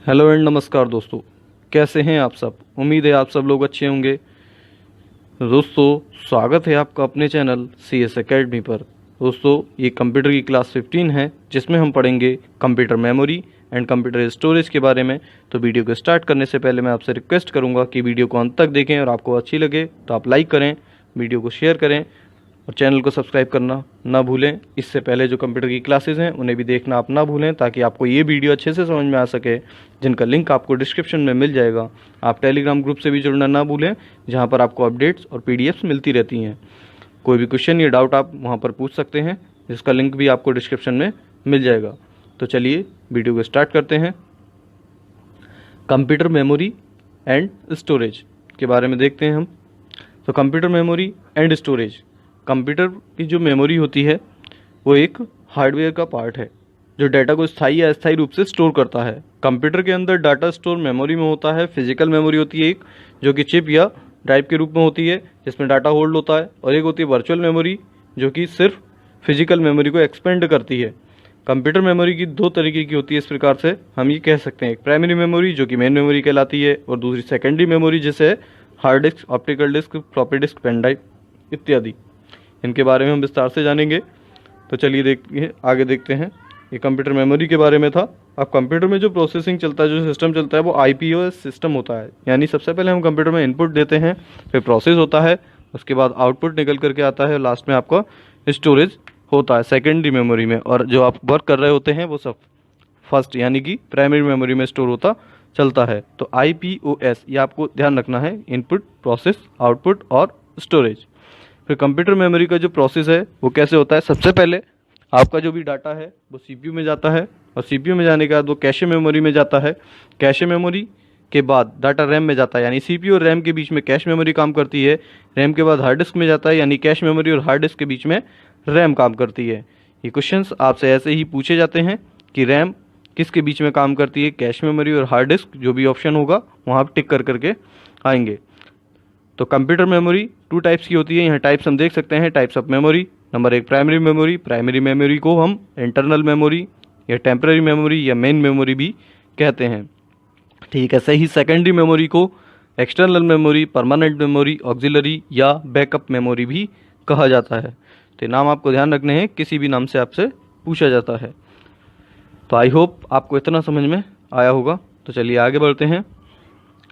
Hello and नमस्कार दोस्तों। कैसे हैं आप सब? उम्मीद है आप सब लोग अच्छे होंगे। दोस्तों, स्वागत है आपका अपने चैनल सी एस अकेडमी पर। दोस्तों, ये कंप्यूटर की क्लास 15 है जिसमें हम पढ़ेंगे computer memory and computer storage के बारे में। तो वीडियो को स्टार्ट करने से पहले मैं आपसे रिक्वेस्ट करूंगा कि वीडियो को अंत तक देखें और आपको अच्छी लगे तो आप लाइक करें, वीडियो को शेयर करें और चैनल को सब्सक्राइब करना ना भूलें। इससे पहले जो कंप्यूटर की क्लासेस हैं उन्हें भी देखना आप ना भूलें ताकि आपको ये वीडियो अच्छे से समझ में आ सके, जिनका लिंक आपको डिस्क्रिप्शन में मिल जाएगा। आप टेलीग्राम ग्रुप से भी जुड़ना ना भूलें, जहां पर आपको अपडेट्स और पीडीएफ्स मिलती रहती हैं। कोई भी क्वेश्चन या डाउट आप वहां पर पूछ सकते हैं, जिसका लिंक भी आपको डिस्क्रिप्शन में मिल जाएगा। तो चलिए वीडियो को स्टार्ट करते हैं। कंप्यूटर मेमोरी एंड स्टोरेज के बारे में देखते हैं हम। तो computer memory and storage, computer की जो मेमोरी होती है वो एक हार्डवेयर का पार्ट है जो डाटा को स्थायी या अस्थायी रूप से स्टोर करता है। कंप्यूटर के अंदर डाटा स्टोर मेमोरी में होता है। फिजिकल मेमोरी होती है एक, जो कि चिप या ड्राइव के रूप में होती है जिसमें डाटा होल्ड होता है, और एक होती है वर्चुअल मेमोरी जो कि सिर्फ फिजिकल मेमोरी को एक्सपेंड करती है। कंप्यूटर मेमोरी की दो तरीके की होती है। इस प्रकार से हम ये कह सकते हैं, एक प्राइमरी मेमोरी जो कि मेन मेमोरी कहलाती है, और दूसरी सेकेंडरी मेमोरी जिसे hard disk, optical disk, floppy disk, pen drive इत्यादि। इनके बारे में हम विस्तार से जानेंगे। तो चलिए आगे देखते हैं। ये कंप्यूटर मेमोरी के बारे में था। अब कंप्यूटर में जो प्रोसेसिंग चलता है, जो सिस्टम चलता है, वो आईपीओएस सिस्टम होता है। यानी सबसे पहले हम कंप्यूटर में इनपुट देते हैं, फिर प्रोसेस होता है, उसके बाद आउटपुट निकल करके आता है, और लास्ट में आपका स्टोरेज होता है सेकेंडरी मेमोरी में। और जो आप वर्क कर रहे होते हैं वो सब फर्स्ट यानी कि प्राइमरी मेमोरी में स्टोर होता चलता है। तो आईपीओएस ये आपको ध्यान रखना है, इनपुट, प्रोसेस, आउटपुट और स्टोरेज। फिर कंप्यूटर मेमोरी का जो प्रोसेस है वो कैसे होता है? सबसे पहले आपका जो भी डाटा है वो सीपीयू में जाता है, और सीपीयू में जाने के बाद वो कैशे मेमोरी में जाता है। कैशे मेमोरी के बाद डाटा रैम में जाता है, यानी सीपीयू और रैम के बीच में कैश मेमोरी काम करती है। रैम के बाद हार्ड डिस्क में जाता है, यानी कैश मेमोरी और हार्ड डिस्क के बीच में रैम काम करती है। ये क्वेश्चंस आपसे ऐसे ही पूछे जाते हैं कि रैम किसके बीच में काम करती है, कैश मेमोरी और हार्ड डिस्क। जो भी ऑप्शन होगा वहाँ आप टिक कर करके आएंगे। तो कंप्यूटर मेमोरी टू टाइप्स की होती है। यहाँ टाइप्स हम देख सकते हैं, टाइप्स ऑफ मेमोरी। नंबर एक, प्राइमरी मेमोरी। प्राइमरी मेमोरी को हम इंटरनल मेमोरी या टेम्पररी मेमोरी या मेन मेमोरी भी कहते हैं। ठीक है, सही। सेकेंडरी मेमोरी को external memory, permanent memory, auxiliary या बैकअप मेमोरी भी कहा जाता है। तो नाम आपको ध्यान रखने हैं, किसी भी नाम से आपसे पूछा जाता है। तो आई होप आपको इतना समझ में आया होगा। तो चलिए आगे बढ़ते हैं।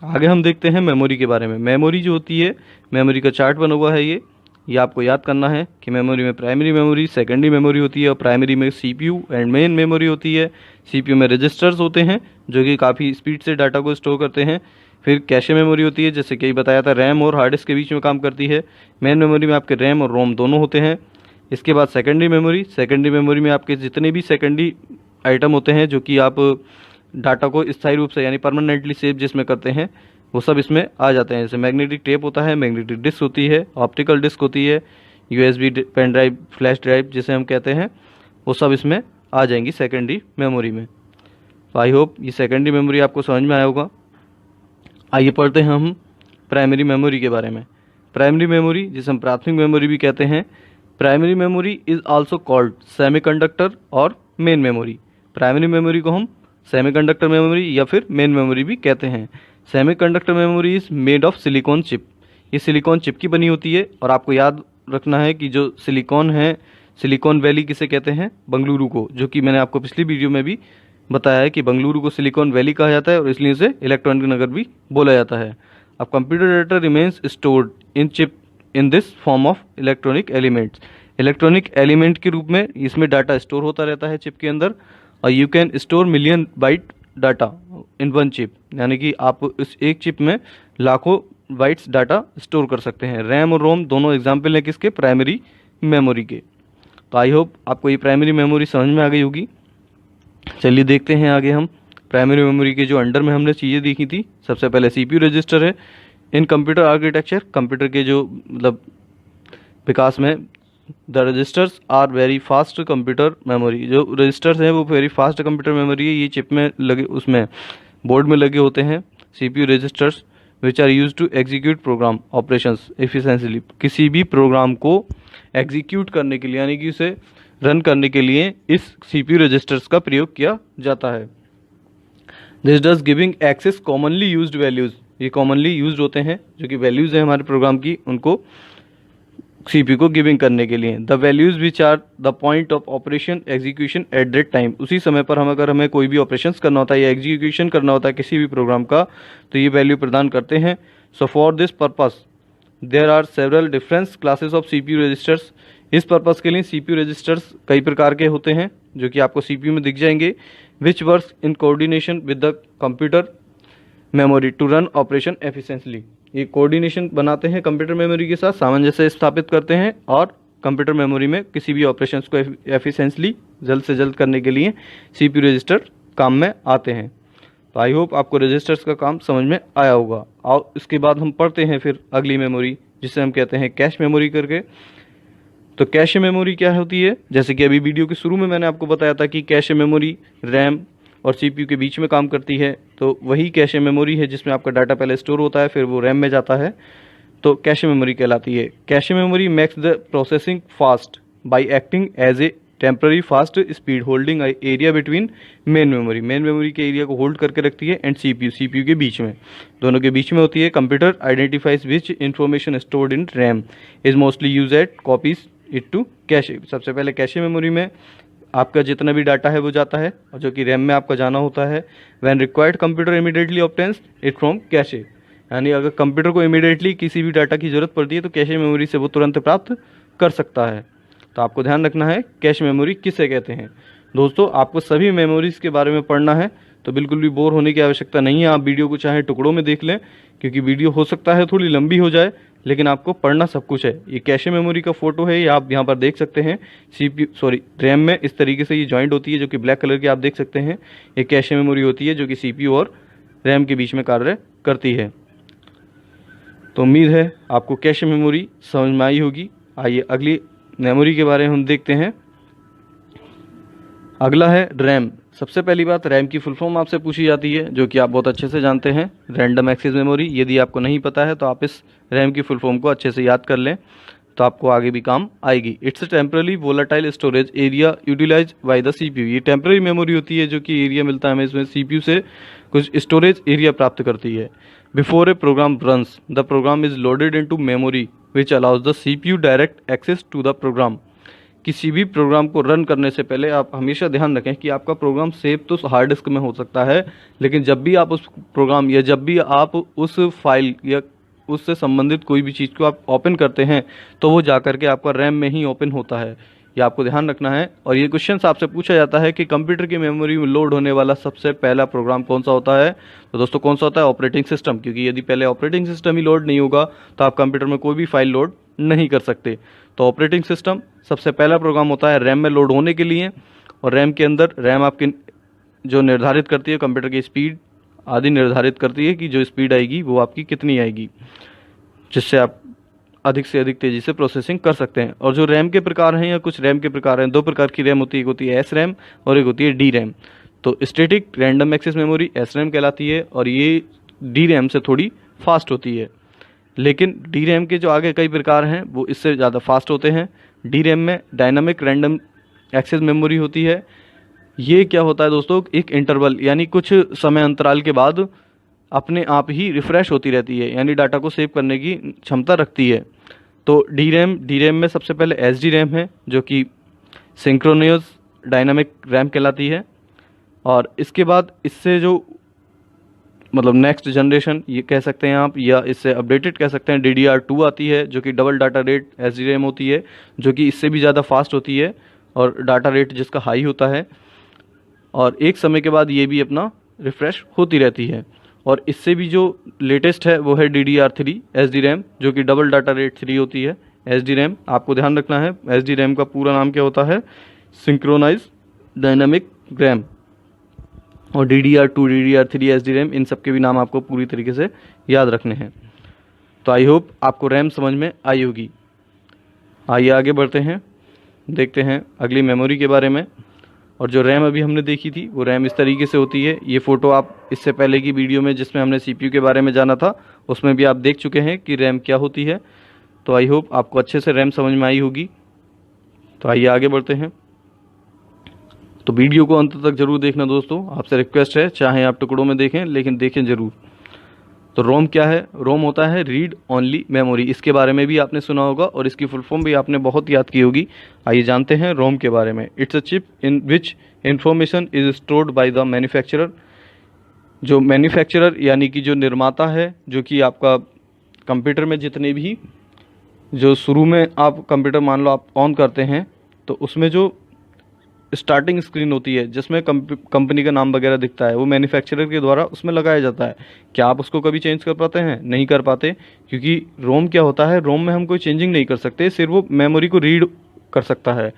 आगे हम देखते हैं मेमोरी के बारे में। मेमोरी जो होती है, मेमोरी का चार्ट बना हुआ है। ये आपको याद करना है कि मेमोरी में प्राइमरी मेमोरी, सेकेंडरी मेमोरी होती है, और प्राइमरी में सीपीयू एंड मेन मेमोरी होती है। सीपीयू में रजिस्टर्स होते हैं जो कि काफ़ी स्पीड से डाटा को स्टोर करते हैं। फिर कैशे मेमोरी होती है, जैसे कि बताया था, रैम और हार्ड डिस्क के बीच में काम करती है। मेन मेमोरी में आपके रैम और रोम दोनों होते हैं। इसके बाद सेकेंडरी मेमोरी। सेकेंडरी मेमोरी में आपके जितने भी सेकेंडरी आइटम होते हैं जो कि आप डाटा को स्थायी रूप से यानी परमानेंटली सेव जिसमें करते हैं, वो सब इसमें आ जाते हैं। जैसे मैग्नेटिक टेप होता है, मैग्नेटिक डिस्क होती है, ऑप्टिकल डिस्क होती है, USB pen drive, flash drive जिसे हम कहते हैं, वो सब इसमें आ जाएंगी सेकेंडरी मेमोरी में। तो आई होप ये सेकेंडरी मेमोरी आपको समझ में आया होगा। आइए पढ़ते हैं हम प्राइमरी मेमोरी के बारे में। प्राइमरी मेमोरी, जिसे हम प्राथमिक मेमोरी भी कहते हैं। Primary memory is also called semiconductor और मेन मेमोरी। प्राइमरी मेमोरी को हम सेमीकंडक्टर मेमोरी या फिर मेन मेमोरी भी कहते हैं। Semiconductor memory is made of silicon chip. ये सिलिकॉन चिप की बनी होती है, और आपको याद रखना है कि जो सिलिकॉन है, सिलिकॉन वैली किसे कहते हैं? बंगलुरु को, जो कि मैंने आपको पिछली वीडियो में भी बताया है कि बंगलुरु को सिलिकॉन वैली कहा जाता है, और इसलिए इसे इलेक्ट्रॉनिक नगर भी बोला जाता है। अब computer data remains stored in chip in this form of electronic elements. Electronic element के रूप में इसमें डाटा स्टोर होता रहता है चिप के अंदर, और you can store million byte data in one chip, यानी कि आप इस एक चिप में लाखों बाइट्स डाटा स्टोर कर सकते हैं। रैम और रोम दोनों एग्जाम्पल हैं किसके? प्राइमरी मेमोरी के। तो आई होप आपको ये प्राइमरी मेमोरी समझ में आ गई होगी। चलिए देखते हैं आगे हम प्राइमरी मेमोरी के जो अंडर में हमने चीज़ें देखी थी। सबसे पहले सीपीयू रजिस्टर है। इन कंप्यूटर आर्किटेक्चर, कंप्यूटर के जो मतलब विकास में, the registers are very fast computer memory. जो रजिस्टर्स हैं वो वेरी फास्ट कंप्यूटर मेमोरी है। ये चिप में लगे, उसमें बोर्ड में लगे होते हैं CPU registers, which are use to execute program operations efficiently. किसी भी प्रोग्राम को एग्जीक्यूट करने के लिए यानी कि उसे रन करने के लिए इस सीपीयू रजिस्टर्स का प्रयोग किया जाता है। This does giving access commonly used values, ये कॉमनली यूज्ड होते हैं जो कि वैल्यूज़ हैं हमारे प्रोग्राम की, उनको सीपीयू को गिविंग करने के लिए। The values which are the point of operation execution at that time, उसी समय पर अगर हमें कोई भी ऑपरेशंस करना होता है या एग्जीक्यूशन करना होता है किसी भी प्रोग्राम का, तो ये वैल्यू प्रदान करते हैं। So for this purpose there are several difference classes of CPU registers, इस पर्पस के लिए सीपीयू रजिस्टर्स कई प्रकार के होते हैं जो कि आपको सीपीयू में दिख जाएंगे। Which works in coordination with the computer memory to run operation efficiently, ये कोऑर्डिनेशन बनाते हैं कंप्यूटर मेमोरी के साथ, सामंजस्य स्थापित करते हैं और कंप्यूटर मेमोरी में किसी भी ऑपरेशंस को एफिशिएंटली जल्द से जल्द करने के लिए सीपीयू रजिस्टर काम में आते हैं। तो आई होप आपको रजिस्टर्स का काम समझ में आया होगा। और इसके बाद हम पढ़ते हैं फिर अगली मेमोरी जिसे हम कहते हैं कैश मेमोरी करके। तो कैश मेमोरी क्या होती है, जैसे कि अभी वीडियो के शुरू में मैंने आपको बताया था कि कैश मेमोरी रैम और सीपीयू के बीच में काम करती है, तो वही कैश मेमोरी है जिसमें आपका डाटा पहले स्टोर होता है फिर वो रैम में जाता है, तो कैश मेमोरी कहलाती है। Cache memory makes the processing fast by acting as a temporary fast speed holding area between main memory के एरिया को होल्ड करके रखती है एंड सीपीयू के बीच में, दोनों के बीच में होती है। Computer identifies which information stored in RAM is mostly use at copies it to cache, सबसे पहले कैशे मेमोरी में आपका जितना भी डाटा है वो जाता है और जो कि रैम में आपका जाना होता है। When required computer immediately obtains it from cache, यानी अगर कंप्यूटर को इमीडिएटली किसी भी डाटा की जरूरत पड़ती है तो कैशे मेमोरी से वो तुरंत प्राप्त कर सकता है। तो आपको ध्यान रखना है कैश मेमोरी किसे कहते हैं। दोस्तों आपको सभी मेमोरीज के बारे में पढ़ना है तो बिल्कुल भी बोर होने की आवश्यकता नहीं है, आप वीडियो को चाहे टुकड़ों में देख लें क्योंकि वीडियो हो सकता है थोड़ी लंबी हो जाए, लेकिन आपको पढ़ना सब कुछ है। ये कैशे मेमोरी का फोटो है, ये आप यहाँ पर देख सकते हैं। रैम में इस तरीके से ये जॉइंट होती है जो कि ब्लैक कलर की आप देख सकते हैं, ये कैशे मेमोरी होती है जो कि सीपीयू और रैम के बीच में कार्य करती है। तो उम्मीद है आपको कैशे मेमोरी समझ में आई होगी। आइए अगली मेमोरी के बारे में हम देखते हैं। अगला है रैम। सबसे पहली बात, रैम की फुल फॉर्म आपसे पूछी जाती है जो कि आप बहुत अच्छे से जानते हैं, रैंडम एक्सेस मेमोरी। यदि आपको नहीं पता है तो आप इस रैम की फुल फॉर्म को अच्छे से याद कर लें तो आपको आगे भी काम आएगी। It's temporary volatile storage area utilize by the CPU, ये टेम्पररी मेमोरी होती है जो कि एरिया मिलता है हमें इसमें सीपीयू से कुछ स्टोरेज एरिया प्राप्त करती है। Before a program runs the program is loaded into memory which allows the CPU direct access to the program. किसी भी प्रोग्राम को रन करने से पहले आप हमेशा ध्यान रखें कि आपका प्रोग्राम सेव तो हार्ड डिस्क में हो सकता है, लेकिन जब भी आप उस प्रोग्राम या जब भी आप उस फाइल या उससे संबंधित कोई भी चीज़ को आप ओपन करते हैं तो वो जाकर के आपका रैम में ही ओपन होता है, ये आपको ध्यान रखना है। और ये क्वेश्चन आपसे पूछा जाता है कि कंप्यूटर की मेमोरी में लोड होने वाला सबसे पहला प्रोग्राम कौन सा होता है, तो दोस्तों कौन सा होता है, ऑपरेटिंग सिस्टम, क्योंकि यदि पहले ऑपरेटिंग सिस्टम ही लोड नहीं होगा तो आप कंप्यूटर में कोई भी फाइल लोड नहीं कर सकते। तो ऑपरेटिंग सिस्टम सबसे पहला प्रोग्राम होता है रैम में लोड होने के लिए, और रैम के अंदर रैम आपकी जो निर्धारित करती है कंप्यूटर की स्पीड आदि निर्धारित करती है कि जो स्पीड आएगी वो आपकी कितनी आएगी, जिससे आप अधिक से अधिक तेज़ी से प्रोसेसिंग कर सकते हैं। और जो रैम के प्रकार हैं या कुछ रैम के प्रकार हैं, दो प्रकार की रैम होती है, एक होती है एस रैम और एक होती है डी रैम। तो static random access memory S RAM कहलाती है और ये डी रैम से थोड़ी फास्ट होती है, लेकिन डी रैम के जो आगे कई प्रकार हैं वो इससे ज़्यादा फास्ट होते हैं। डी रैम में डायनामिक रैंडम एक्सेस मेमोरी होती है। ये क्या होता है दोस्तों, एक इंटरवल यानी कुछ समय अंतराल के बाद अपने आप ही रिफ़्रेश होती रहती है, यानी डाटा को सेव करने की क्षमता रखती है। तो डी रैम में सबसे पहले एस डी रैम है जो कि सिंक्रोनियस डायनामिक रैम कहलाती है, और इसके बाद इससे जो मतलब नेक्स्ट जनरेशन ये कह सकते हैं आप, या इससे अपडेटेड कह सकते हैं, DDR2 आती है जो कि double data rate S D RAM होती है, जो कि इससे भी ज़्यादा फास्ट होती है और डाटा रेट जिसका हाई होता है, और एक समय के बाद ये भी अपना रिफ़्रेश होती रहती है। और इससे भी जो लेटेस्ट है वो है DDR3 एस डी रैम जो कि डबल डाटा रेट 3 होती है एस डी रैम। आपको ध्यान रखना है एस डी रैम का पूरा नाम क्या होता है, सिंक्रोनाइज डायनामिक रैम। और DDR2 DDR3 S D RAM, इन सब के भी नाम आपको पूरी तरीके से याद रखने हैं। तो आई होप आपको रैम समझ में आई होगी। आइए आगे बढ़ते हैं, देखते हैं अगली मेमोरी के बारे में। और जो रैम अभी हमने देखी थी वो रैम इस तरीके से होती है। ये फ़ोटो आप इससे पहले की वीडियो में जिसमें हमने CPU के बारे में जाना था उसमें भी आप देख चुके हैं कि रैम क्या होती है। तो आई होप आपको अच्छे से रैम समझ में आई होगी। तो आइए आगे बढ़ते हैं। तो वीडियो को अंत तक जरूर देखना दोस्तों, आपसे रिक्वेस्ट है, चाहे आप टुकड़ों में देखें लेकिन देखें जरूर। तो रोम क्या है? रोम होता है रीड ओनली मेमोरी। इसके बारे में भी आपने सुना होगा और इसकी फुल फॉर्म भी आपने बहुत याद की होगी। आइए जानते हैं रोम के बारे में। It's a chip in which information is stored by the manufacturer. जो मैन्युफैक्चरर यानी कि जो निर्माता है, जो कि आपका कंप्यूटर में जितने भी जो शुरू में आप कंप्यूटर मान लो आप ऑन करते हैं तो उसमें जो स्टार्टिंग स्क्रीन होती है जिसमें कंपनी का नाम वगैरह दिखता है, वो मैन्युफैक्चरर के द्वारा उसमें लगाया जाता है। क्या आप उसको कभी चेंज कर पाते हैं? नहीं कर पाते, क्योंकि रोम क्या होता है, रोम में हम कोई चेंजिंग नहीं कर सकते, सिर्फ वो मेमोरी को रीड कर सकता है।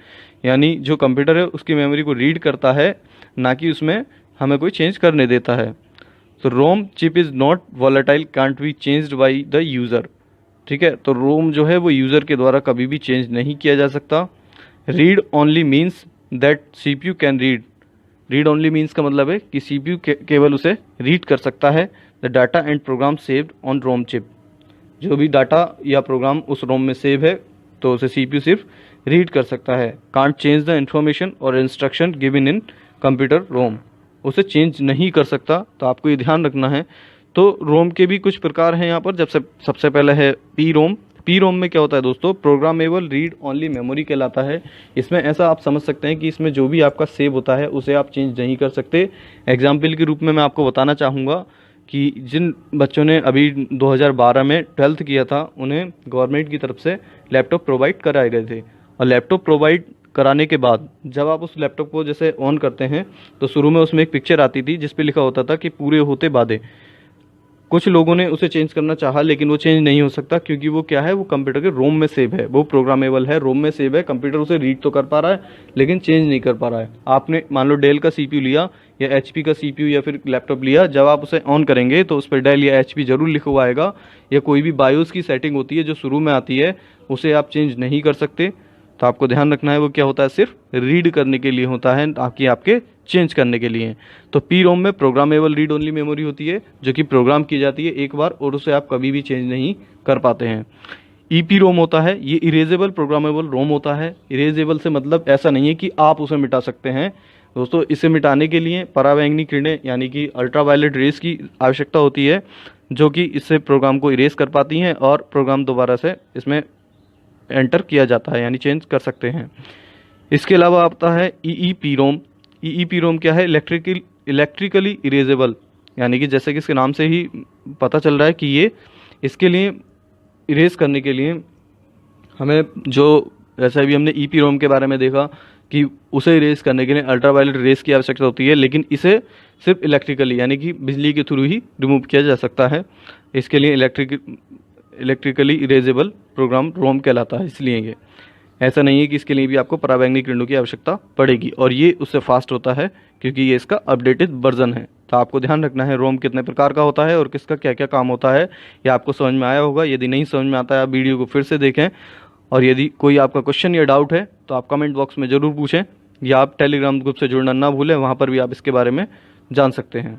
यानी जो कंप्यूटर है उसकी मेमोरी को रीड करता है, ना कि उसमें हमें कोई चेंज करने देता है। तो ROM chip is not volatile, can't be changed by the user. ठीक है, तो रोम जो है वो यूज़र के द्वारा कभी भी चेंज नहीं किया जा सकता। Read only means that CPU can read. Read only means का मतलब है कि CPU केवल उसे रीड कर सकता है। The data and program saved on ROM chip. जो भी डाटा या प्रोग्राम उस रोम में सेव है तो उसे CPU सिर्फ रीड कर सकता है। कांट चेंज द इंफॉर्मेशन और इंस्ट्रक्शन गिवन इन कंप्यूटर रोम। उसे चेंज नहीं कर सकता, तो आपको ये ध्यान रखना है। तो रोम के भी कुछ प्रकार हैं यहाँ पर। जब सबसे पहले है पी रोम। पी रोम में क्या होता है दोस्तों? प्रोग्रामेबल रीड ओनली मेमोरी कहलाता है। इसमें ऐसा आप समझ सकते हैं कि इसमें जो भी आपका सेव होता है उसे आप चेंज नहीं कर सकते। एग्जाम्पल के रूप में मैं आपको बताना चाहूँगा कि जिन बच्चों ने अभी 2012 में 12th किया था, उन्हें गवर्नमेंट की तरफ से लैपटॉप प्रोवाइड कराए गए थे। और लैपटॉप प्रोवाइड कराने के बाद जब आप उस लैपटॉप को जैसे ऑन करते हैं तो शुरू में उसमें एक पिक्चर आती थी जिस पे लिखा होता था कि पूरे होते वादे। कुछ लोगों ने उसे चेंज करना चाहा लेकिन वो चेंज नहीं हो सकता, क्योंकि वो क्या है, वो कंप्यूटर के रोम में सेव है, वो प्रोग्रामेबल है, रोम में सेव है। कंप्यूटर उसे रीड तो कर पा रहा है लेकिन चेंज नहीं कर पा रहा है। आपने मान लो डेल का CPU लिया या HP का CPU या फिर लैपटॉप लिया, जब आप उसे ऑन करेंगे तो उस पर डेल या HP जरूर लिखा हुआ आएगा, या कोई भी बायोस की सेटिंग होती है जो शुरू में आती है उसे आप चेंज नहीं कर सकते। तो आपको ध्यान रखना है वो क्या होता है, सिर्फ रीड करने के लिए होता है, ताकि आपके चेंज करने के लिए। तो पी रोम में प्रोग्रामेबल रीड ओनली मेमोरी होती है जो कि प्रोग्राम की जाती है एक बार और उसे आप कभी भी चेंज नहीं कर पाते हैं। ईपी रोम होता है, ये इरेजेबल प्रोग्रामेबल रोम होता है। इरेजेबल से मतलब ऐसा नहीं है कि आप उसे मिटा सकते हैं दोस्तों। इसे मिटाने के लिए पराबैंगनी किरणें यानी कि अल्ट्रावायलेट रेस की आवश्यकता होती है, जो कि इससे प्रोग्राम को इरेज कर पाती हैं और प्रोग्राम दोबारा से इसमें एंटर किया जाता है, यानी चेंज कर सकते हैं। इसके अलावा आता है ईईपी रोम। ईईपी रोम क्या है? इलेक्ट्रिकली इरेजेबल, यानी कि जैसे कि इसके नाम से ही पता चल रहा है कि ये इसके लिए इरेज करने के लिए हमें जो, जैसे अभी हमने ईपी रोम के बारे में देखा कि उसे इरेज करने के लिए अल्ट्रावायलेट रेस की आवश्यकता होती है, लेकिन इसे सिर्फ इलेक्ट्रिकली यानी कि बिजली के थ्रू ही रिमूव किया जा सकता है। इसके लिए इलेक्ट्रिकली इरेजेबल प्रोग्राम रोम कहलाता है। इसलिए ये ऐसा नहीं है कि इसके लिए भी आपको पराबैंगनी किरणों की आवश्यकता पड़ेगी, और ये उससे फास्ट होता है क्योंकि ये इसका अपडेटेड वर्जन है। तो आपको ध्यान रखना है रोम कितने प्रकार का होता है और किसका क्या क्या काम होता है, ये आपको समझ में आया होगा। यदि नहीं समझ में आता है आप वीडियो को फिर से देखें, और यदि कोई आपका क्वेश्चन या डाउट है तो आप कमेंट बॉक्स में ज़रूर पूछें, या आप टेलीग्राम ग्रुप से जुड़ना ना भूलें, वहाँ पर भी आप इसके बारे में जान सकते हैं।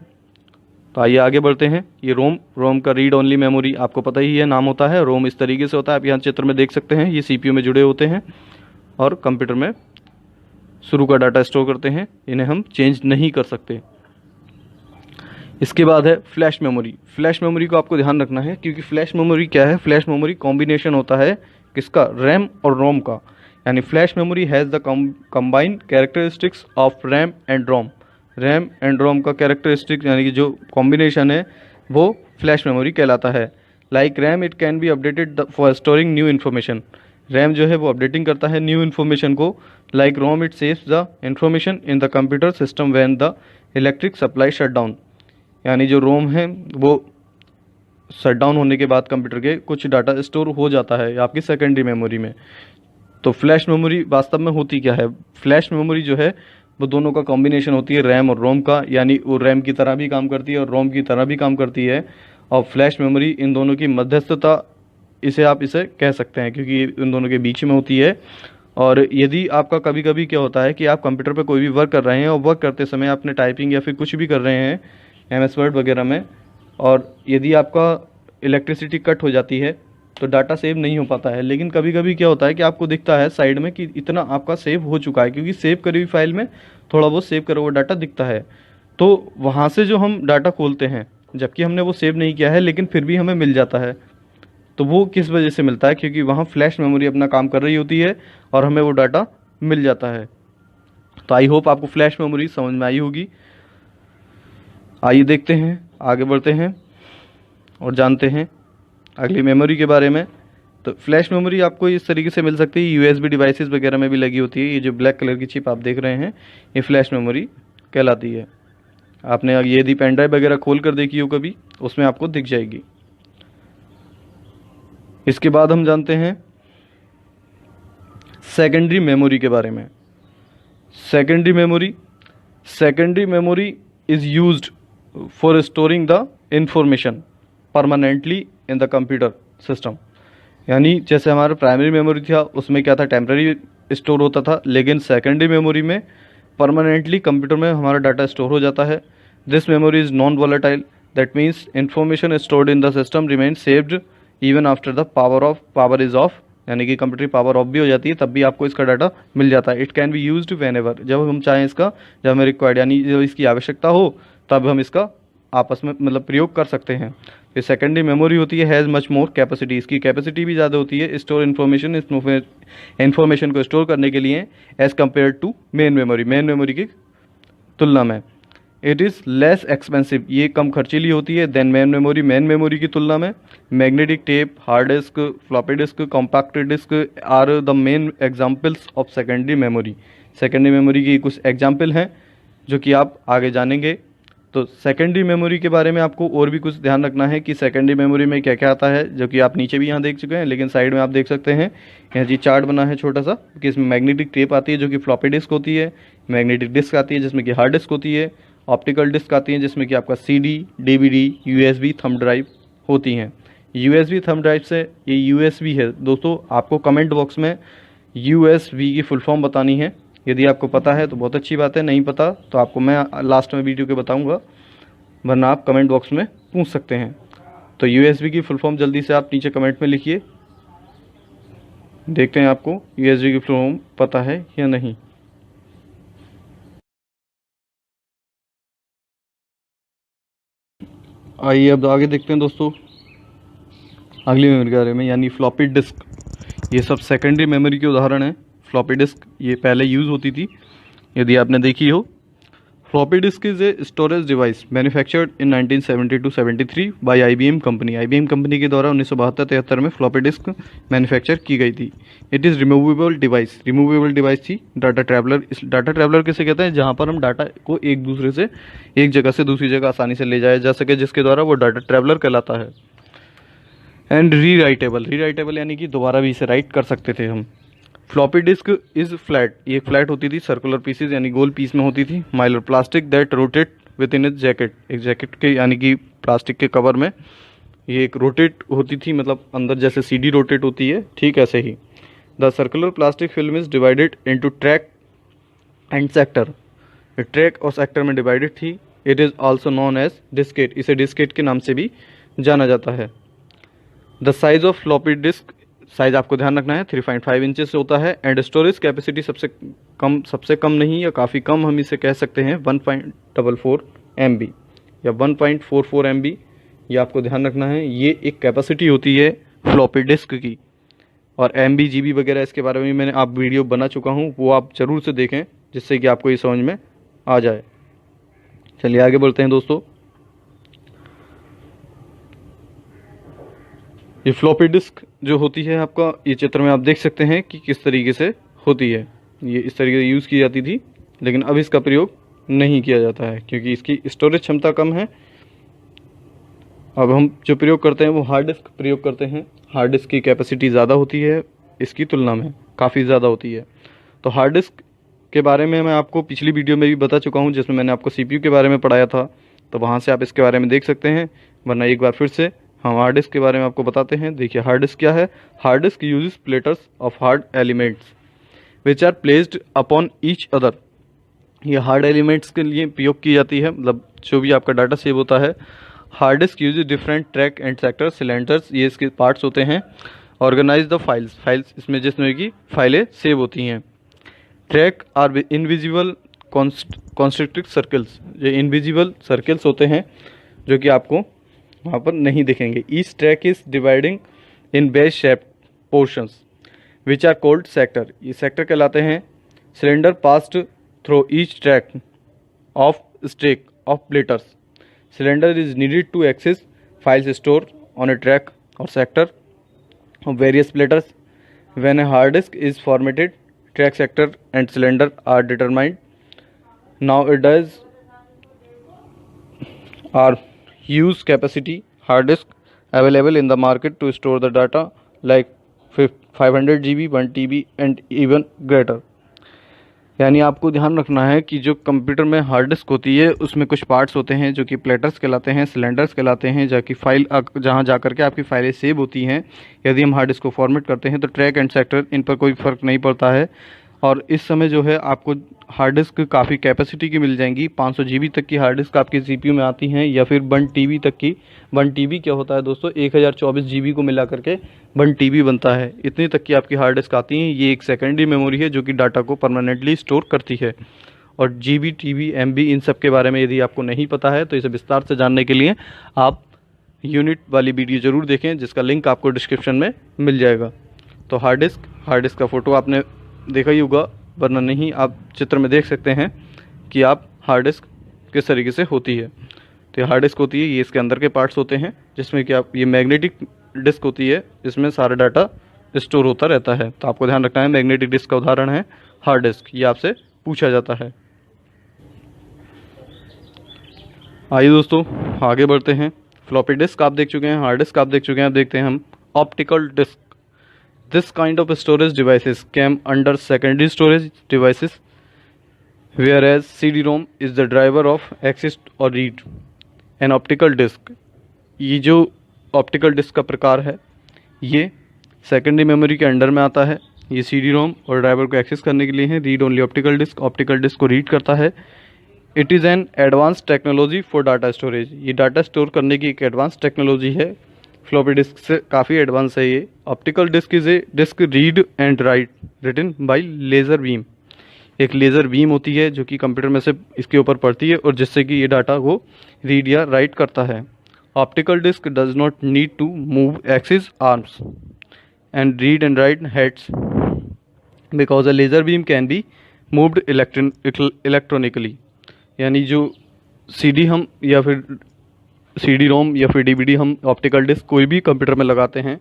तो आइए आगे बढ़ते हैं। ये रोम का रीड ओनली मेमोरी आपको पता ही है, नाम होता है रोम। इस तरीके से होता है, आप यहाँ चित्र में देख सकते हैं, ये CPU में जुड़े होते हैं और कंप्यूटर में शुरू का डाटा स्टोर करते हैं, इन्हें हम चेंज नहीं कर सकते। इसके बाद है फ्लैश मेमोरी। फ्लैश मेमोरी को आपको ध्यान रखना है, क्योंकि फ्लैश मेमोरी क्या है, फ्लैश मेमोरी कॉम्बिनेशन होता है किसका, रैम और रोम का। यानी flash memory has the combined characteristics of RAM and ROM. RAM and ROM का कैरेक्टरिस्टिक यानी कि जो कॉम्बिनेशन है वो फ्लैश मेमोरी कहलाता है। Like RAM it can be updated for storing new information. RAM जो है वो अपडेटिंग करता है न्यू इन्फॉर्मेशन को। Like ROM it saves the information in the computer system when the electric supply shut down. यानी जो रोम है वो शट डाउन होने के बाद कंप्यूटर के कुछ डाटा स्टोर हो जाता है आपकी सेकेंडरी मेमोरी में। तो फ्लैश मेमोरी वास्तव में होती क्या है, फ्लैश मेमोरी जो है वो दोनों का कॉम्बिनेशन होती है, रैम और रोम का। यानी वो रैम की तरह भी काम करती है और रोम की तरह भी काम करती है, और फ्लैश मेमोरी इन दोनों की मध्यस्थता इसे कह सकते हैं, क्योंकि इन दोनों के बीच में होती है। और यदि आपका कभी कभी क्या होता है कि आप कंप्यूटर पर कोई भी वर्क कर रहे हैं और वर्क करते समय आपने टाइपिंग या फिर कुछ भी कर रहे हैं MS वर्ड वगैरह में, और यदि आपका इलेक्ट्रिसिटी कट हो जाती है तो डाटा सेव नहीं हो पाता है। लेकिन कभी कभी क्या होता है कि आपको दिखता है साइड में कि इतना आपका सेव हो चुका है, क्योंकि सेव करी हुई फाइल में थोड़ा बहुत सेव करा हुआ डाटा दिखता है। तो वहाँ से जो हम डाटा खोलते हैं, जबकि हमने वो सेव नहीं किया है लेकिन फिर भी हमें मिल जाता है, तो वो किस वजह से मिलता है? क्योंकि वहाँ फ्लैश मेमोरी अपना काम कर रही होती है और हमें वो डाटा मिल जाता है। तो आई होप आपको फ्लैश मेमोरी समझ में आई होगी। आइए देखते हैं, आगे बढ़ते हैं और जानते हैं अगली मेमोरी के बारे में। तो फ्लैश मेमोरी आपको इस तरीके से मिल सकती है, यूएसबी डिवाइसेस वगैरह में भी लगी होती है। ये जो ब्लैक कलर की चिप आप देख रहे हैं, ये फ्लैश मेमोरी कहलाती है। आपने ये यदि पेन ड्राइव वगैरह खोल कर देखी हो कभी, उसमें आपको दिख जाएगी। इसके बाद हम जानते हैं सेकेंडरी मेमोरी के बारे में। Secondary memory is used for storing the information permanently in the computer system. यानी जैसे हमारा प्राइमरी मेमोरी था, उसमें क्या था, टेम्पररी स्टोर होता था, लेकिन सेकेंडरी मेमोरी में परमानेंटली कंप्यूटर में हमारा डाटा स्टोर हो जाता है। This memory is non volatile, that means information stored in the system remain saved even after the power is of. यानी कि कंप्यूटर पावर ऑफ भी हो जाती है तब भी आपको इसका डाटा मिल जाता है। It can be used when ever, जब हम चाहें इसका, जब हमें रिक्वायर्ड यानी जब इसकी आवश्यकता हो तब हम इसका आपस में मतलब प्रयोग कर सकते हैं। ये सेकेंडरी मेमोरी होती है, हैज़ मच मोर कैपेसिटी, इसकी कैपेसिटी भी ज़्यादा होती है स्टोर इन्फॉर्मेशन को स्टोर करने के लिए as compare to main memory की तुलना में। इट इज़ लेस एक्सपेंसिव, ये कम खर्चीली होती है देन मेन मेमोरी की तुलना में। Magnetic tape, hard disk, floppy disk, compact disk are the main examples of secondary memory की कुछ एग्जाम्पल हैं जो कि आप आगे जानेंगे। तो सेकेंडरी मेमोरी के बारे में आपको और भी कुछ ध्यान रखना है कि सेकेंडरी मेमोरी में क्या क्या आता है, जो कि आप नीचे भी यहाँ देख चुके हैं, लेकिन साइड में आप देख सकते हैं यहाँ जी चार्ट बना है छोटा सा, कि इसमें मैग्नेटिक टेप आती है जो कि फ्लॉपी डिस्क होती है, मैग्नेटिक डिस्क आती है जिसमें कि हार्ड डिस्क होती है, ऑप्टिकल डिस्क आती है जिसमें कि आपका CD, DVD, USB thumb drive होती हैं। USB थंब ड्राइव से ये USB है दोस्तों, आपको कमेंट बॉक्स में USB की फुल फॉर्म बतानी है। यदि आपको पता है तो बहुत अच्छी बात है, नहीं पता तो आपको मैं लास्ट में वीडियो के बताऊंगा, वरना आप कमेंट बॉक्स में पूछ सकते हैं। तो USB की फुल फॉर्म जल्दी से आप नीचे कमेंट में लिखिए, देखते हैं आपको USB की फुल फॉर्म पता है या नहीं। आइए अब आगे देखते हैं दोस्तों अगली मेमोरी के बारे में, यानी फ्लॉपी डिस्क। ये सब सेकेंडरी मेमोरी के उदाहरण हैं। फ्लॉपी डिस्क ये पहले यूज़ होती थी, यदि आपने देखी हो। Floppy disk is a storage device manufactured in 1972-73 by IBM company के द्वारा 1972-73 में फ्लॉपी डिस्क मैन्युफैक्चर की गई थी। इट इज़ रिमूवेबल डिवाइस थी। डाटा ट्रैवलर किसे कहते हैं? जहाँ पर हम डाटा को एक दूसरे से, एक जगह से दूसरी जगह आसानी से ले जाया जा सके, जिसके द्वारा वो डाटा ट्रैवलर कहलाता है। एंड रीराइटेबल यानी कि दोबारा भी इसे राइट कर सकते थे हम। फ्लॉपी डिस्क इज फ्लैट, ये फ्लैट होती थी, सर्कुलर पीसेज यानी गोल पीस में होती थी। Mylar plastic that rotate with in its jacket, एक जैकेट के यानी कि प्लास्टिक के कवर में ये एक रोटेट होती थी, मतलब अंदर जैसे CD रोटेट होती है, ठीक ऐसे ही। The circular plastic film is divided into track and sector, track और सेक्टर में डिवाइडेड थी। It is also known as diskette, इसे डिस्केट के नाम से भी जाना जाता है। The size of floppy disk, size आपको ध्यान रखना है 3.5 इंचेस होता है। एंड स्टोरेज कैपेसिटी सबसे कम नहीं या काफ़ी कम हम इसे कह सकते हैं 1.44 MB या 1.44 MB, ये आपको ध्यान रखना है। ये एक कैपेसिटी होती है फ्लॉपी डिस्क की। और MB GB वगैरह इसके बारे में मैंने आप वीडियो बना चुका हूँ, वो आप ज़रूर से देखें जिससे कि आपको ये समझ में आ जाए। चलिए आगे बढ़ते हैं दोस्तों। ये फ्लॉपी डिस्क जो होती है आपका, ये चित्र में आप देख सकते हैं कि किस तरीके से होती है। ये इस तरीके से यूज़ की जाती थी, लेकिन अब इसका प्रयोग नहीं किया जाता है क्योंकि इसकी स्टोरेज क्षमता कम है। अब हम जो प्रयोग करते हैं वो हार्ड डिस्क प्रयोग करते हैं। हार्ड डिस्क की कैपेसिटी ज़्यादा होती है इसकी तुलना में, काफ़ी ज़्यादा होती है। तो हार्ड डिस्क के बारे में मैं आपको पिछली वीडियो में भी बता चुका हूँ, जिसमें मैंने आपको CPU के बारे में पढ़ाया था, तो वहाँ से आप इसके बारे में देख सकते हैं। वरना एक बार फिर से हम हार्ड डिस्क के बारे में आपको बताते हैं। देखिए हार्ड डिस्क क्या है। Hard disk uses platters of hard elements which are placed upon each other. ये हार्ड एलिमेंट्स के लिए प्रयोग की जाती है, मतलब जो भी आपका डाटा सेव होता है hard disc use different track and sector cylinders, ये इसके पार्ट्स होते हैं। ऑर्गेनाइज द फाइल्स इसमें जिसमें कि फाइलें सेव होती हैं। Track are invisible constrictive circles, ये इनविजिबल सर्कल्स होते हैं जो कि आपको वहाँ पर नहीं दिखेंगे। Each track is dividing in base shape portions which are called sector, ये सेक्टर कहलाते हैं। Cylinder passed through each track of stack of platters, cylinder is needed to access files store on a track or sector of various platters. When a hard disk is formatted, track sector and cylinder are determined. Nowadays, are use capacity hard disk available in the market to store the data like 500 GB, 1 TB and even greater. यानी आपको ध्यान रखना है कि जो computer में hard disk होती है उसमें कुछ पार्ट्स होते हैं जो कि प्लेटर्स कहलाते हैं, सिलेंडर्स कहलाते हैं, जहाँ जा करके आपकी फाइलें सेव होती हैं। यदि हम हार्ड डिस्क को फॉर्मेट करते हैं तो ट्रैक एंड सेक्टर इन पर कोई फ़र्क नहीं पड़ता है। और इस समय जो है आपको हार्ड डिस्क काफ़ी कैपेसिटी की मिल जाएंगी। 500 GB तक की हार्ड डिस्क आपकी CPU में आती हैं, या फिर 1 TB तक की। 1 TB क्या होता है दोस्तों, 1024 GB को मिला करके 1 TB बनता है। इतनी तक की आपकी हार्ड डिस्क आती हैं। ये एक सेकेंडरी मेमोरी है जो कि डाटा को परमानेंटली स्टोर करती है। और GB, TB, MB इन सब के बारे में यदि आपको नहीं पता है तो इसे विस्तार से जानने के लिए आप यूनिट वाली वीडियो ज़रूर देखें, जिसका लिंक आपको डिस्क्रिप्शन में मिल जाएगा। तो हार्ड डिस्क का फ़ोटो आपने देखा ही होगा, वरना नहीं आप चित्र में देख सकते हैं कि आप हार्ड डिस्क किस तरीके से होती है। तो ये हार्ड डिस्क होती है, ये इसके अंदर के पार्ट्स होते हैं जिसमें कि आप, ये मैग्नेटिक डिस्क होती है जिसमें सारा डाटा स्टोर होता रहता है। तो आपको ध्यान रखना है, मैग्नेटिक डिस्क का उदाहरण है हार्ड डिस्क, ये आपसे पूछा जाता है। आइए दोस्तों आगे बढ़ते हैं। फ्लॉपी डिस्क आप देख चुके हैं, हार्ड डिस्क आप देख चुके हैं, अब देखते हैं हम optical disk. This kind of storage devices came under secondary storage devices, whereas CD-ROM is the driver of access or read. An optical disk, ये जो ऑप्टिकल डिस्क का प्रकार है ये सेकेंडरी मेमोरी के अंडर में आता है। ये CD-ROM और ड्राइवर को एक्सेस करने के लिए है। रीड ओनली ऑप्टिकल डिस्क को रीड करता है। It is an advance technology for data storage, ये डाटा स्टोर करने की एक एडवांस टेक्नोलॉजी है। फ्लॉपी डिस्क से काफ़ी एडवांस है ये। Optical disk is a disk read and write written by laser beam, एक लेज़र बीम होती है जो कि कंप्यूटर में से इसके ऊपर पड़ती है और जिससे कि ये डाटा को रीड या राइट करता है। Optical disk does not need to move axis arms and read and write heads because a laser beam can be moved electronically. यानी जो CD हम या फिर CD-ROM या फिर DVD हम ऑप्टिकल डिस्क कोई भी कंप्यूटर में लगाते हैं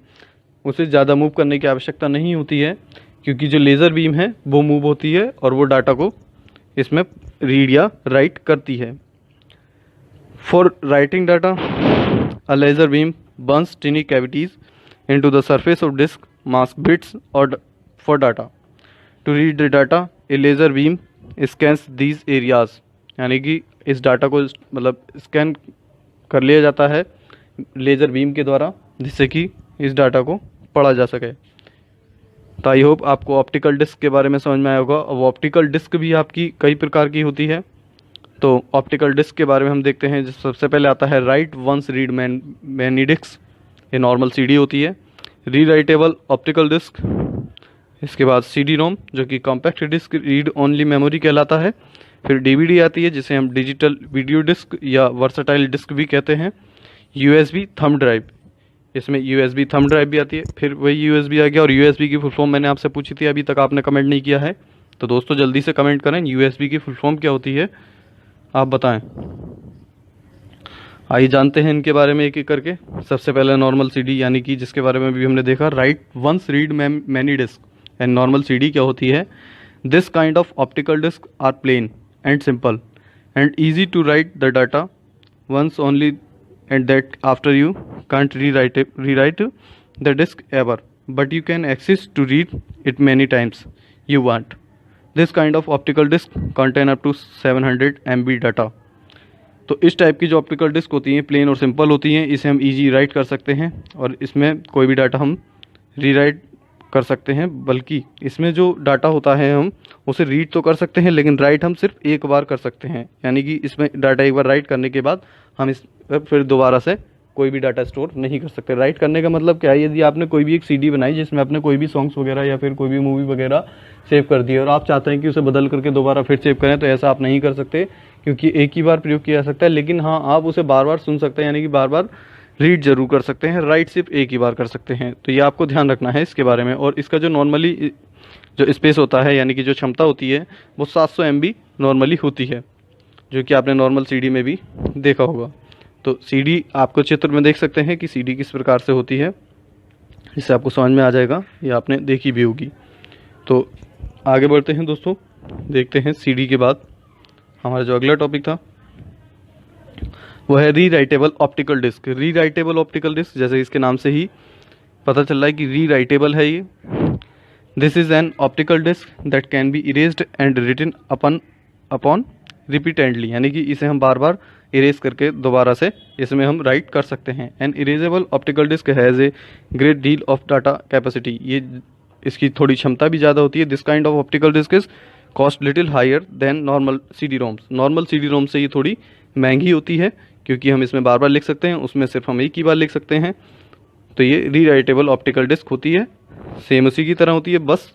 उसे ज़्यादा मूव करने की आवश्यकता नहीं होती है, क्योंकि जो लेज़र बीम है वो मूव होती है और वो डाटा को इसमें रीड या राइट करती है। For writing data a laser beam burns tiny cavities into the surface of disk mask bits और for data to read the data a laser beam scans these areas, यानी कि इस data को मतलब scan कर लिया जाता है लेज़र बीम के द्वारा जिससे कि इस डाटा को पढ़ा जा सके। तो आई होप आपको ऑप्टिकल डिस्क के बारे में समझ में आया होगा। अब ऑप्टिकल डिस्क भी आपकी कई प्रकार की होती है। तो ऑप्टिकल डिस्क के बारे में हम देखते हैं। सबसे पहले आता है write once read many disk, ये नॉर्मल CD होती है। रीराइटेबल ऑप्टिकल डिस्क, इसके बाद CD-ROM जो कि compact disc read only memory कहलाता है। फिर DVD आती है जिसे हम डिजिटल वीडियो डिस्क या वर्सटाइल डिस्क भी कहते हैं। USB थंब ड्राइव, इसमें USB थंब ड्राइव भी आती है। फिर वही USB आ गया, और USB की फुल फॉर्म मैंने आपसे पूछी थी, अभी तक आपने कमेंट नहीं किया है तो दोस्तों जल्दी से कमेंट करें USB की फुल फॉर्म क्या होती है आप बताएं। आइए जानते हैं इनके बारे में एक एक करके। सबसे पहले नॉर्मल CD, यानी कि जिसके बारे में भी हमने देखा write once read many disk and normal CD क्या होती है। This kind of optical disk are plain and simple and easy to write the data once only, and that after you can't rewrite the disk ever, but you can access to read it many times you want. This kind of optical disk contain up to 700 MB data. तो इस type की जो optical disk होती हैं plane और simple होती हैं, इसे हम इजी राइट कर सकते हैं और इसमें कोई भी डाटा हम रीराइट कर सकते हैं। बल्कि इसमें जो डाटा होता है हम उसे रीड तो कर सकते हैं लेकिन राइट हम सिर्फ एक बार कर सकते हैं, यानी कि इसमें डाटा एक बार राइट करने के बाद हम इस पर फिर दोबारा से कोई भी डाटा स्टोर नहीं कर सकते। राइट करने का मतलब क्या है, यदि आपने कोई भी एक सीडी बनाई जिसमें आपने कोई भी सॉन्ग्स वगैरह या फिर कोई भी मूवी वगैरह सेव कर दी है और आप चाहते हैं कि उसे बदल करके दोबारा फिर सेव करें, तो ऐसा आप नहीं कर सकते, क्योंकि एक ही बार प्रयोग किया जा सकता है। लेकिन हाँ, आप उसे बार बार सुन सकते हैं, यानी कि बार बार रीड जरूर कर सकते हैं, राइट सिर्फ एक ही बार कर सकते हैं। तो ये आपको ध्यान रखना है इसके बारे में। और इसका जो नॉर्मली जो स्पेस होता है, यानी कि जो क्षमता होती है, वो 700 MB नॉर्मली होती है, जो कि आपने नॉर्मल सीडी में भी देखा होगा। तो सीडी आपको चित्र में देख सकते हैं कि सीडी किस प्रकार से होती है, इससे आपको समझ में आ जाएगा, ये आपने देखी भी होगी। तो आगे बढ़ते हैं दोस्तों, देखते हैं सीडी के बाद हमारा जो अगला टॉपिक था वो है री राइटेबल ऑप्टिकल डिस्क। री राइटेबल ऑप्टिकल डिस्क, जैसे इसके नाम से ही पता चल रहा है कि री राइटेबल है ये। This is an optical disc that can be erased and written upon repeatedly, यानी कि इसे हम बार बार इरेज करके दोबारा से इसमें हम राइट कर सकते हैं। An erasable optical disk has a great deal of data capacity, ये इसकी थोड़ी क्षमता भी ज़्यादा होती है। This kind of optical disk is cost little higher than normal CD ROMs. Normal CD ROM से ये थोड़ी महंगी होती है, क्योंकि हम इसमें बार बार लिख सकते हैं, उसमें सिर्फ हम एक ही बार लिख सकते हैं। तो ये री राइटेबल ऑप्टिकल डिस्क होती है, सेम उसी की तरह होती है, बस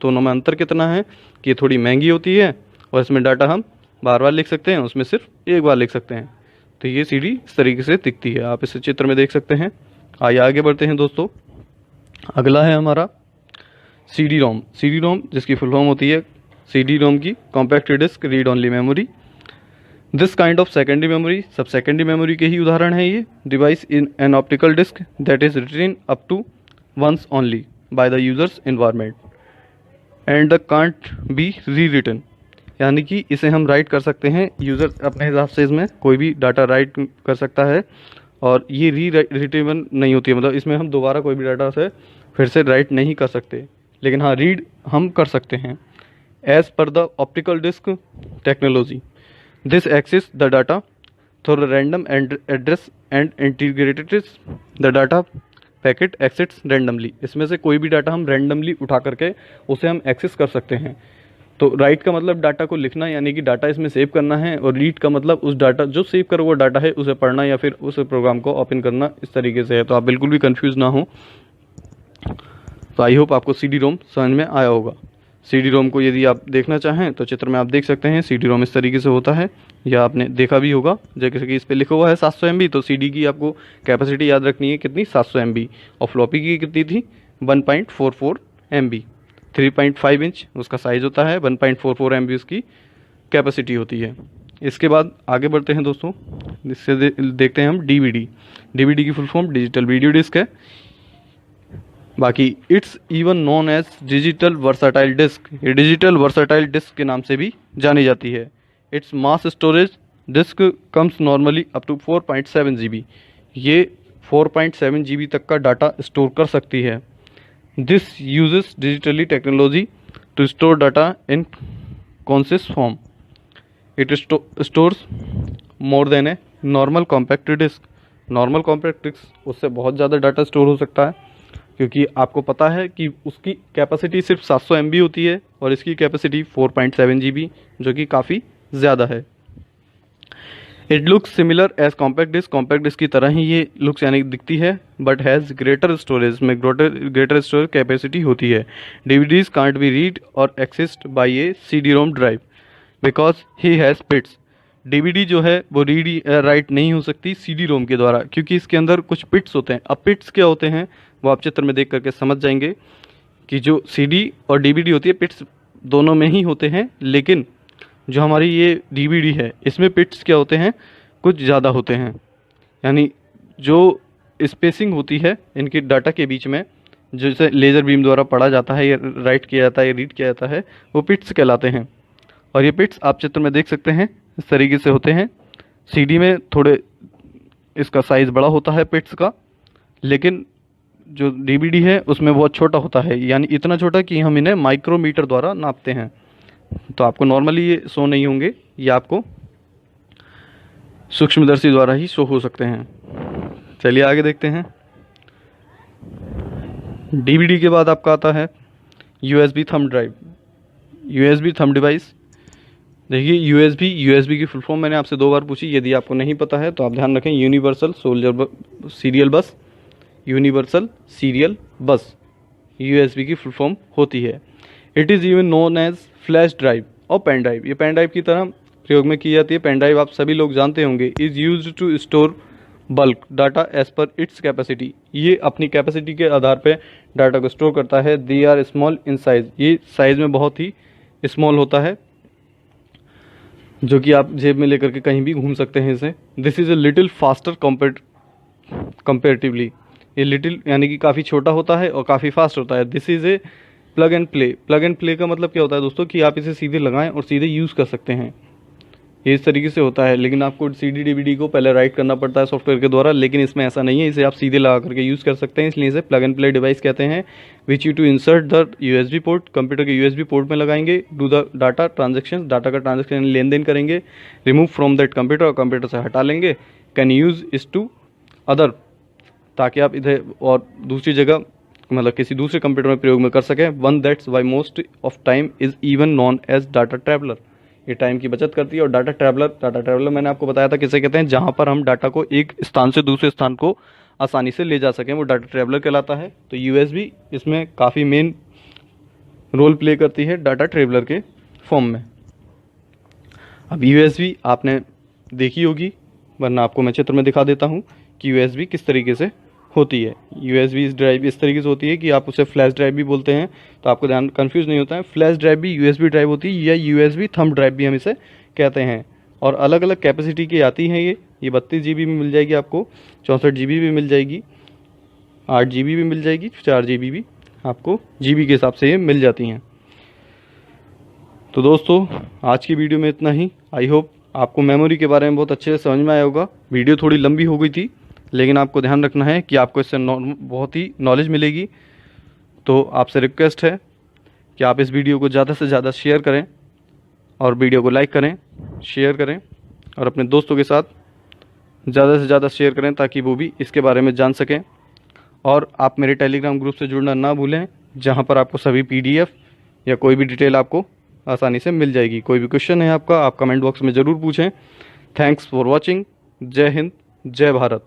दोनों में अंतर कितना है कि ये थोड़ी महंगी होती है और इसमें डाटा हम बार बार लिख सकते हैं, उसमें सिर्फ एक बार लिख सकते हैं। तो ये सीडी इस तरीके से दिखती है, आप इसे चित्र में देख सकते हैं। आइए आगे बढ़ते हैं दोस्तों, अगला है हमारा CD रोम। CD रोम जिसकी फुल फॉर्म होती है CD रोम की compact disc read only memory. This kind of secondary memory, सब सेकेंडरी मेमोरी के ही उदाहरण है ये। Device in an optical disc that is written up to once only by the users environment and the can't be rewritten, यानी कि इसे हम राइट कर सकते हैं, यूज़र अपने हिसाब से इसमें कोई भी डाटा राइट कर सकता है और ये री रिटेबल नहीं होती है, मतलब इसमें हम दोबारा कोई भी डाटा से फिर से राइट नहीं कर सकते, लेकिन हाँ रीड हम कर सकते हैं। As per the optical disc technology this access the data through random address and integrated the data packet access randomly, इसमें से कोई भी डाटा हम रैंडमली उठा करके उसे हम एक्सेस कर सकते हैं। तो राइट का मतलब डाटा को लिखना, यानी कि डाटा इसमें सेव करना है, और रीड का मतलब उस डाटा जो सेव कर वो डाटा है उसे पढ़ना या फिर उस प्रोग्राम को ओपन करना, इस तरीके से है। तो आप बिल्कुल भी कंफ्यूज ना हो। तो आई होप आपको CD रोम समझ में आया होगा। CD रोम को यदि आप देखना चाहें तो चित्र में आप देख सकते हैं CD रोम इस तरीके से होता है, या आपने देखा भी होगा, जैसे कि इस पर लिखा हुआ है 700 MB। तो CD की आपको कैपेसिटी याद रखनी है कितनी, 700 MB, और फ्लॉपी की कितनी थी 1.44 MB। 3.5 इंच उसका साइज़ होता है, 1.44 MB उसकी कैपेसिटी होती है। इसके बाद आगे बढ़ते हैं दोस्तों, इससे देखते हैं हम DVD की full form digital video disc है। बाकी it's even known as digital versatile disc, ये डिजिटल वर्साटाइल डिस्क के नाम से भी जानी जाती है। It's mass storage disc comes normally up to 4.7 GB, ये 4.7 GB तक का डाटा स्टोर कर सकती है। This uses digitally technology to store data in conscious form. It stores more than a normal compact disc. Normal compact disc उससे बहुत ज़्यादा data store हो सकता है, क्योंकि आपको पता है कि उसकी कैपेसिटी सिर्फ 700 MB होती है और इसकी कैपेसिटी 4.7 GB, जो कि काफ़ी ज़्यादा है। It looks similar as compact disc की तरह ही ये लुक्स यानी दिखती है, बट हैज़ ग्रेटर स्टोरेज, में ग्रेटर स्टोरेज कैपेसिटी होती है। DVDs कांट बी रीड और accessed by a CD ROM drive because he has pits. DVD जो है वो रीड राइट नहीं हो सकती CD रोम के द्वारा, क्योंकि इसके अंदर कुछ पिट्स होते हैं। अब पिट्स क्या होते हैं वो आप चित्र में देख करके समझ जाएंगे कि जो CD और DVD होती है पिट्स दोनों में ही होते हैं, लेकिन जो हमारी ये DVD है इसमें पिट्स क्या होते हैं, कुछ ज़्यादा होते हैं। यानी जो स्पेसिंग होती है इनकी डाटा के बीच में, जैसे लेज़र बीम द्वारा पढ़ा जाता है या राइट किया जाता है या रीड किया जाता है, वो पिट्स कहलाते हैं। और ये पिट्स आप चित्र में देख सकते हैं इस तरीके से होते हैं। CD में थोड़े इसका साइज़ बड़ा होता है पिट्स का, लेकिन जो DVD है उसमें बहुत छोटा होता है, यानी इतना छोटा कि हम इन्हें माइक्रोमीटर द्वारा नापते हैं। तो आपको नॉर्मली ये शो नहीं होंगे, ये आपको सूक्ष्मदर्शी द्वारा ही शो हो सकते हैं। चलिए आगे देखते हैं। DVD के बाद आपका आता है USB thumb drive. USB thumb device देखिए यूएसबी की फुल फॉर्म मैंने आपसे 2 बार पूछी, यदि आपको नहीं पता है तो आप ध्यान रखें, universal serial bus, universal serial bus USB की फुल फॉर्म होती है। It is even known as flash drive और पेन ड्राइव, ये पेन ड्राइव की तरह प्रयोग में की जाती है। पेन ड्राइव आप सभी लोग जानते होंगे, is use to store bulk data as per its capacity, ये अपनी कैपेसिटी के आधार पर डाटा को स्टोर करता है। They are small in size, ये साइज़ में बहुत ही स्मॉल होता है, जो कि आप जेब में लेकर के कहीं भी घूम सकते हैं इसे। This is a little faster comparatively, ये लिटिल यानी कि काफ़ी छोटा होता है और काफ़ी फास्ट होता है। This is a plug and play, plug and play का मतलब क्या होता है दोस्तों कि आप इसे सीधे लगाएं और सीधे यूज़ कर सकते हैं, ये इस तरीके से होता है। लेकिन आपको CD DVD को पहले राइट करना पड़ता है सॉफ्टवेयर के द्वारा, लेकिन इसमें ऐसा नहीं है, इसे आप सीधे लगा करके यूज़ कर सकते हैं, इसलिए इसे प्लग एंड प्ले डिवाइस कहते हैं। Which you to insert the USB port, computer के USB पोर्ट में लगाएंगे। Do the data transaction, data का ट्रांजेक्शन लेन देन करेंगे। Remove from that computer, computer से हटा लेंगे। Can use this to other, ताकि आप इधर और दूसरी जगह मतलब किसी दूसरे कंप्यूटर में प्रयोग में कर सकें। One that's why most of time is even known as data traveller, ये टाइम की बचत करती है। और डाटा ट्रैवलर मैंने आपको बताया था किसे कहते हैं, जहाँ पर हम डाटा को एक स्थान से दूसरे स्थान को आसानी से ले जा सकें, वो डाटा ट्रैवलर कहलाता है। तो यूएसबी इसमें काफ़ी मेन रोल प्ले करती है डाटा ट्रैवलर के फॉर्म में। अब यूएसबी आपने देखी होगी, वरना आपको मैं चित्र में दिखा देता हूँ कि यूएसबी किस तरीके से होती है। यूएसबी ड्राइव इस तरीके से होती है कि आप उसे फ्लैश ड्राइव भी बोलते हैं, तो आपको ध्यान कंफ्यूज नहीं होता है। फ्लैश ड्राइव भी यूएसबी ड्राइव होती है, या यूएसबी थंब ड्राइव भी हम इसे कहते हैं। और अलग अलग कैपेसिटी की आती हैं ये 32 GB भी मिल जाएगी आपको, 64 GB भी मिल जाएगी, 8 GB भी मिल जाएगी, 4 GB भी आपको GB के हिसाब से ये मिल जाती हैं। तो दोस्तों आज की वीडियो में इतना ही। आई होप आपको मेमोरी के बारे में बहुत अच्छे से समझ में आया होगा। वीडियो थोड़ी लंबी हो गई थी, लेकिन आपको ध्यान रखना है कि आपको इससे बहुत ही नॉलेज मिलेगी। तो आपसे रिक्वेस्ट है कि आप इस वीडियो को ज़्यादा से ज़्यादा शेयर करें, और वीडियो को लाइक करें, शेयर करें, और अपने दोस्तों के साथ ज़्यादा से ज़्यादा शेयर करें, ताकि वो भी इसके बारे में जान सकें। और आप मेरे टेलीग्राम ग्रुप से जुड़ना ना भूलें, जहाँ पर आपको सभी PDF या कोई भी डिटेल आपको आसानी से मिल जाएगी। कोई भी क्वेश्चन है आपका, आप कमेंट बॉक्स में ज़रूर पूछें। Thanks for watching. जय हिंद, जय भारत।